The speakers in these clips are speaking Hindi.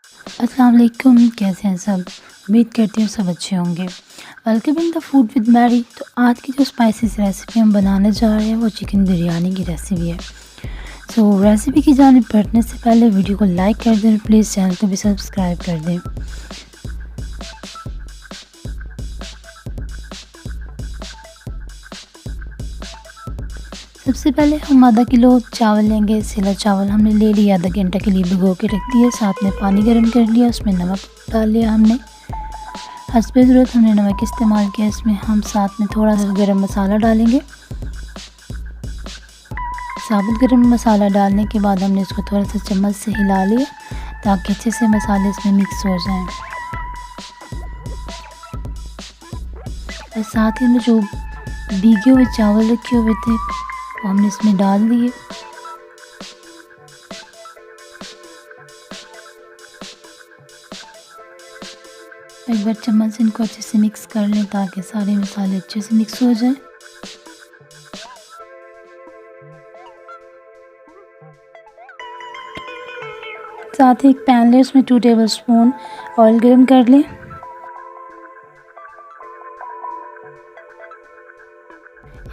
अस्सलाम वालेकुम, कैसे हैं सब। उम्मीद करती हूँ सब अच्छे होंगे। Welcome in the food with Mary. तो आज की जो स्पाइसेस रेसिपी हम बनाने जा रहे हैं वो चिकन बिरयानी की रेसिपी है। रेसिपी की जानिब बढ़ने से पहले वीडियो को लाइक कर दें, प्लीज़ चैनल को भी सब्सक्राइब कर दें। सबसे पहले हम आधा किलो चावल लेंगे। सेला चावल हमने ले लिया, आधा घंटा के लिए भिगो के रख दिया। साथ में पानी गर्म कर लिया, उसमें नमक डाल लिया हमने। हस्बे ज़रूरत हमने नमक इस्तेमाल किया। इसमें हम साथ में थोड़ा सा गरम मसाला डालेंगे। साबुत गरम मसाला डालने के बाद हमने इसको थोड़ा सा चम्मच से हिला लिया ताकि अच्छे से मसाले इसमें मिक्स हो जाएं। और साथ ही में जो भीगे हुए चावल रखे हुए थे वो हमने इसमें डाल दिए। एक बार चम्मच से इनको अच्छे से मिक्स कर लें ताकि सारे मसाले अच्छे से मिक्स हो जाएं। साथ ही एक पैन लें, उसमें 2 टेबलस्पून ऑयल गर्म कर लें।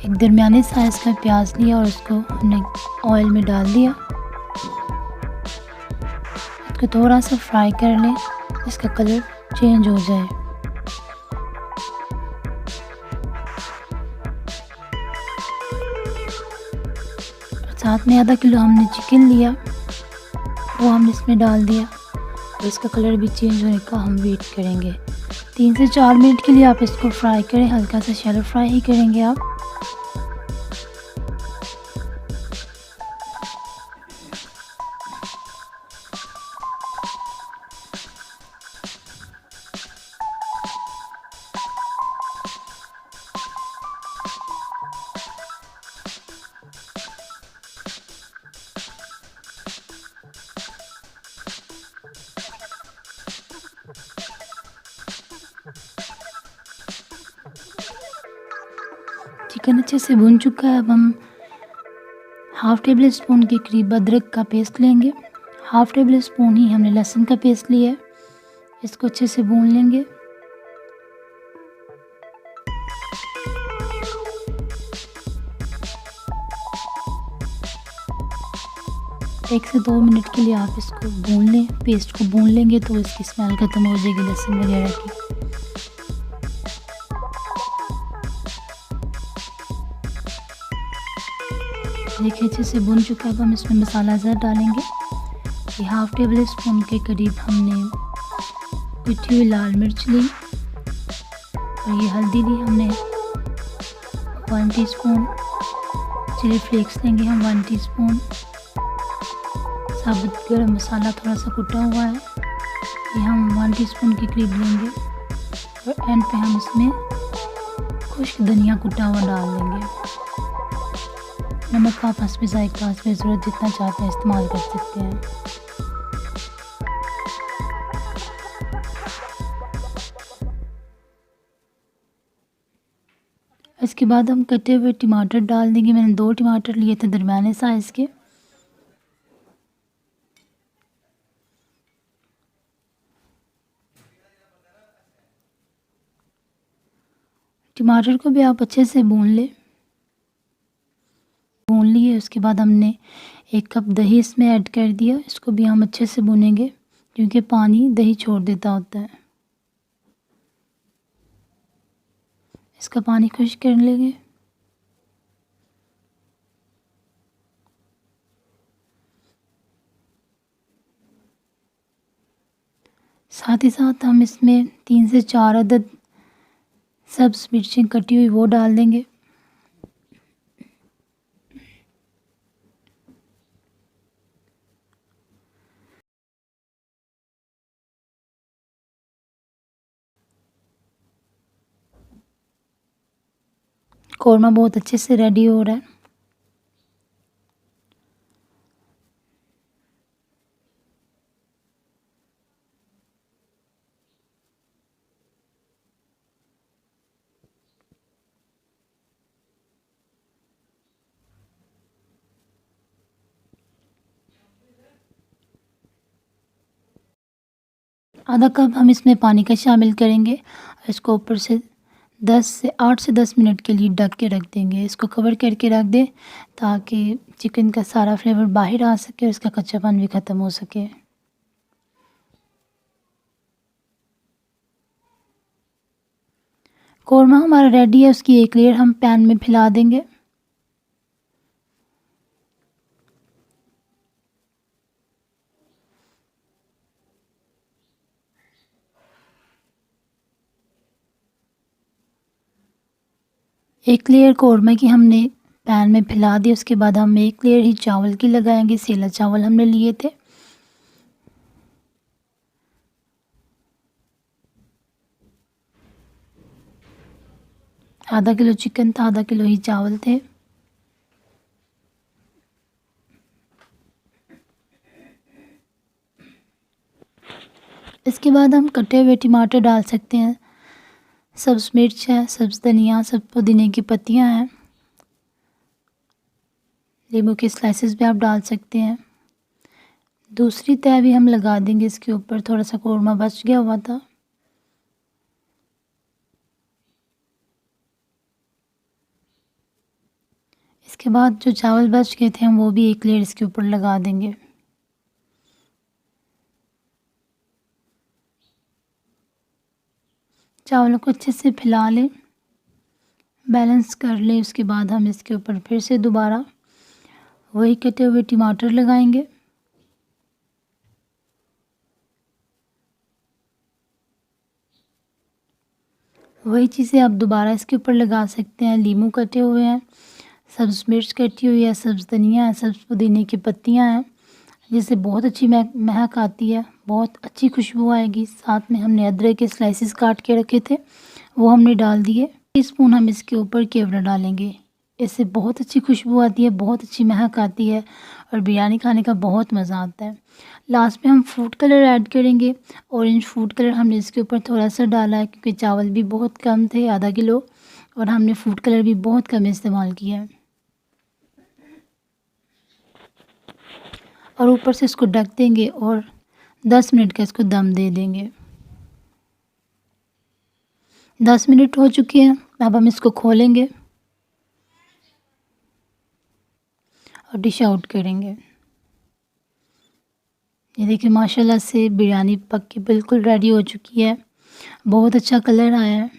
एक दरमियाने साइज़ का प्याज लिया और उसको हमने ऑयल में डाल दिया। इसको थोड़ा सा फ्राई कर लें, इसका कलर चेंज हो जाए। साथ में आधा किलो हमने चिकन लिया, वो हमने इसमें डाल दिया और इसका कलर भी चेंज होने का हम वेट करेंगे। 3 से 4 मिनट के लिए आप इसको फ्राई करें, हल्का सा शैलो फ्राई ही करेंगे आप। चिकन अच्छे से भुन चुका है। अब हम हाफ़ टेबल स्पून के करीब अदरक का पेस्ट लेंगे। हाफ़ टेबल स्पून ही हमने लहसुन का पेस्ट लिया है। इसको अच्छे से भून लेंगे। एक से 2 मिनट के लिए आप इसको भून लें। पेस्ट को भून लेंगे तो इसकी स्मेल ख़त्म हो जाएगी लहसुन वगैरह की। देखिए अच्छे से भुन चुका है। अब हम इसमें मसाला ज़रा डालेंगे। ये हाफ़ टेबल स्पून के करीब हमने पिटी हुई लाल मिर्च ली और ये हल्दी ली हमने 1 टीस्पून। चिली फ्लेक्स लेंगे हम 1 टीस्पून। साबुत गरम मसाला थोड़ा सा कुटा हुआ है, ये हम 1 टीस्पून के करीब लेंगे। और एंड पे हम इसमें खुश्क धनिया कुटा हुआ डाल देंगे। नमक आप हस्बे ज़ायक़ा, हस्बे ज़रूरत जितना चाहते हैं इस्तेमाल कर सकते हैं। इसके बाद हम कटे हुए टमाटर डाल देंगे। मैंने 2 टमाटर लिए थे दरमियाने साइज़ के। टमाटर को भी आप अच्छे से भून लें। भून लिए उसके बाद हमने 1 कप दही इसमें ऐड कर दिया। इसको भी हम अच्छे से भूनेंगे क्योंकि पानी दही छोड़ देता होता है। इसका पानी खुश्क कर लेंगे। साथ ही साथ हम इसमें 3 से 4 अदद सब्ज़ मिर्चें कटी हुई वो डाल देंगे। कौरमा बहुत अच्छे से रेडी हो रहा है। आधा कप हम इसमें पानी का शामिल करेंगे और इसको ऊपर से 8 से 10 मिनट के लिए ढक के रख देंगे। इसको कवर करके रख दें ताकि चिकन का सारा फ्लेवर बाहर आ सके और इसका कच्चापन भी ख़त्म हो सके। कौरमा हमारा रेडी है, उसकी एक लेयर हम पैन में फैला देंगे। एक लेयर कौरमा की हमने पैन में फैला दी, उसके बाद हम एक लेयर ही चावल की लगाएंगे। सेला चावल हमने लिए थे। आधा किलो चिकन था, आधा किलो ही चावल थे। इसके बाद हम कटे हुए टमाटर डाल सकते हैं, सब्ज़ मिर्च है, सब्ज़ धनिया, सब पुदीने की पत्तियां हैं, नींबू के स्लाइसेस भी आप डाल सकते हैं। दूसरी तह भी हम लगा देंगे इसके ऊपर, थोड़ा सा कौरमा बच गया हुआ था। इसके बाद जो चावल बच गए थे हम वो भी एक लेयर इसके ऊपर लगा देंगे। चावलों को अच्छे से फैला लें, बैलेंस कर लें। उसके बाद हम इसके ऊपर फिर से दोबारा वही कटे हुए टमाटर लगाएंगे। वही चीज़ें आप दोबारा इसके ऊपर लगा सकते हैं। नींबू कटे हुए हैं, सब्ज़ मिर्च कटी हुई है, सब्ज़ धनिया है, सब्ज़ पुदीने की पत्तियां हैं, जिससे बहुत अच्छी महक आती है, बहुत अच्छी खुशबू आएगी। साथ में हमने अदरक के स्लाइसेस काट के रखे थे, वो हमने डाल दिए। टीस्पून हम इसके ऊपर केवड़ा डालेंगे, इससे बहुत अच्छी खुशबू आती है, बहुत अच्छी महक आती है और बिरयानी खाने का बहुत मज़ा आता है। लास्ट में हम फूड कलर ऐड करेंगे। ऑरेंज फूड कलर हमने इसके ऊपर थोड़ा सा डाला है क्योंकि चावल भी बहुत कम थे, आधा किलो, और हमने फूड कलर भी बहुत कम इस्तेमाल किया है। और ऊपर से इसको ढक देंगे और 10 मिनट का इसको दम दे देंगे। 10 मिनट हो चुके हैं, अब हम इसको खोलेंगे और डिश आउट करेंगे। ये देखिए माशाल्लाह से बिरयानी पक के बिल्कुल रेडी हो चुकी है। बहुत अच्छा कलर आया है,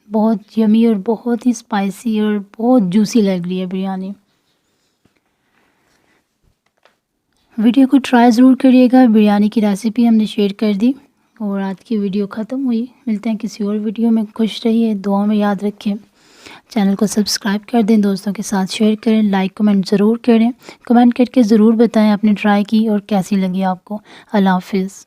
बहुत यमी और बहुत ही स्पाइसी और बहुत जूसी लग रही है बिरयानी। वीडियो को ट्राई ज़रूर करिएगा। बिरयानी की रेसिपी हमने शेयर कर दी और आज की वीडियो ख़त्म हुई। मिलते हैं किसी और वीडियो में। खुश रहिए, दुआ में याद रखें। चैनल को सब्सक्राइब कर दें, दोस्तों के साथ शेयर करें, लाइक कमेंट ज़रूर करें। कमेंट करके ज़रूर बताएं आपने ट्राई की और कैसी लगी आपको। अल्लाह हाफ़िज़।